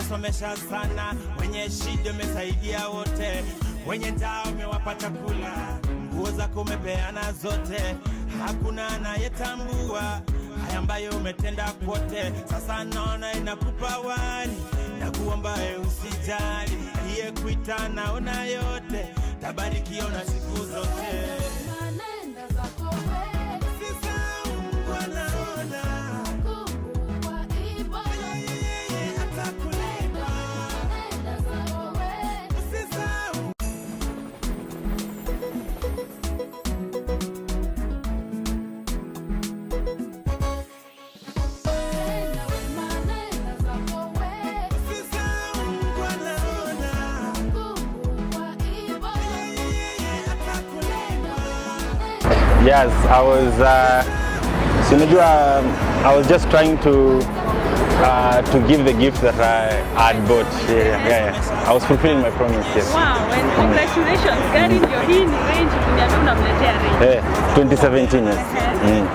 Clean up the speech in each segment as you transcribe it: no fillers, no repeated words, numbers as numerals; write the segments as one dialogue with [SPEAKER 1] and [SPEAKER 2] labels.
[SPEAKER 1] umesomesha sana, wenye shida umesaidia wote, wenye njaa umewapa chakula, nguo zako umepeana zote, hakuna anayetambua haya ambayo umetenda kwote. Sasa naona inakupa wali na kuomba usijali, iye kuita naona yote, tabarikiwa na siku zote.
[SPEAKER 2] Yes, I was just trying to give the gift that I had bought. Yeah. I was fulfilling my promise. Yes.
[SPEAKER 3] Wow, and congratulations. Gari ndio hii ni range tunaenda tunamletea range.
[SPEAKER 2] 2017, yes.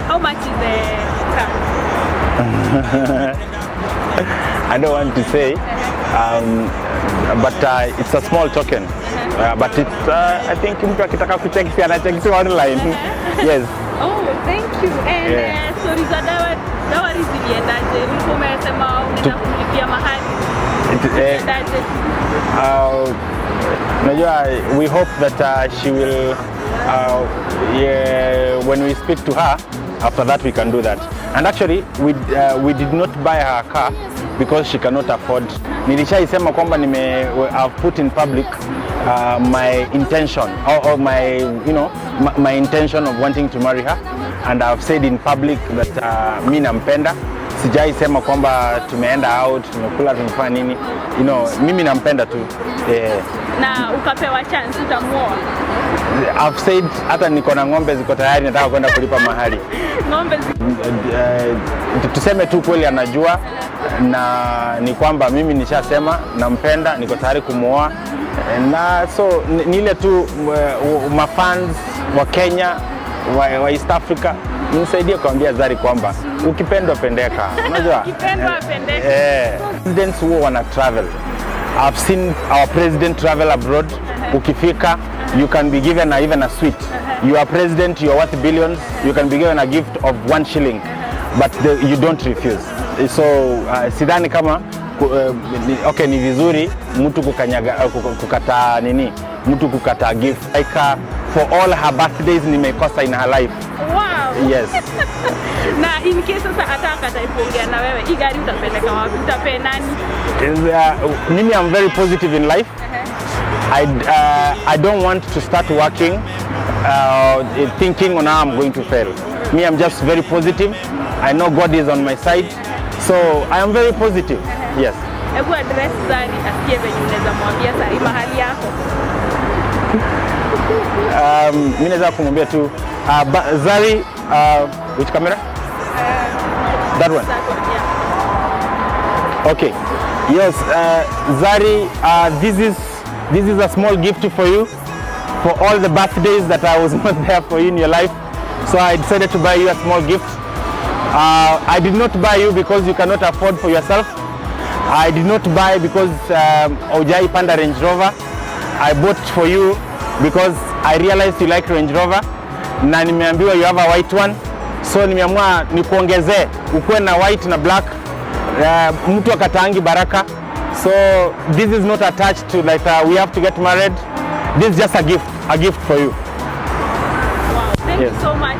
[SPEAKER 3] How much is the car?
[SPEAKER 2] I don't want to say, but it's a small token. But it's, I think mtu akitaka kucheck si anacheki online. Yes.
[SPEAKER 3] Oh, thank you. And sorry za dawa ziliendaje? Ulikuwa umesema unakulipia mahali.
[SPEAKER 2] We hope that she will, when we speak to her, after that we can do that. And actually, we did not buy her car because she cannot afford. Nilishaisema kwamba I've put in public my intention or my my intention of wanting to marry her, and I've said in public that mimi nampenda. Sijai sema kwamba tumeenda out, tumekula, tumefanya nini. Mimi nampenda tu.
[SPEAKER 3] Na ukapewa chance utamuoa.
[SPEAKER 2] I've said hata niko na ng'ombe ziko tayari, nataka kwenda kulipa mahali.
[SPEAKER 3] Ng'ombe
[SPEAKER 2] tuseme tu kweli anajua, na ni kwamba mimi nishasema nampenda, niko tayari kumuoa. Na so ni ile tu mafans wa Kenya, wa East Africa, nisaidie kuambia Zari kwamba ukipendwa pendeka. Unajua?
[SPEAKER 3] Ukipendwa pendeka.
[SPEAKER 2] Presidents who wanna travel. I've seen our president travel abroad. Ukifika, you can be given even a suite. You are president, you are worth billions, you can be given a gift of 1 shilling, but you don't refuse. So sidhani kama okay, ni vizuri mtu kukata nini, mtu kukata gift. Like for all her birthdays nimekosa in her life.
[SPEAKER 3] Wow.
[SPEAKER 2] Yes.
[SPEAKER 3] Na in case sasa ataka taipongea na wewe, hii gari utapeleka wapi? Utape nani?
[SPEAKER 2] Mimi I'm very positive in life. I don't want to start working thinking on how I'm going to fail. Me, I'm just very positive. I know God is on my side, so I am very positive. Yes.
[SPEAKER 3] Hebu address Zari asikie venye unaweza mwambia Zari mahali yako.
[SPEAKER 2] Mimi naweza kumwambia tu Zari, which camera? That one.
[SPEAKER 3] Yeah.
[SPEAKER 2] Okay. Yes, Zari, this is a small gift for you for all the birthdays that I was not there for you in your life. So I decided to buy you a small gift. I did not buy you because you cannot afford for yourself. I did not buy because Ojai Panda Range Rover. I bought for you because I realized you like Range Rover. Na nimeambiwa you have a white one. So nimeamua nikuongezee ukuwe na white na black. Mtu akataangi baraka. So this is not attached to like we have to get married. This is just a gift for you.
[SPEAKER 3] Wow, thank you so much.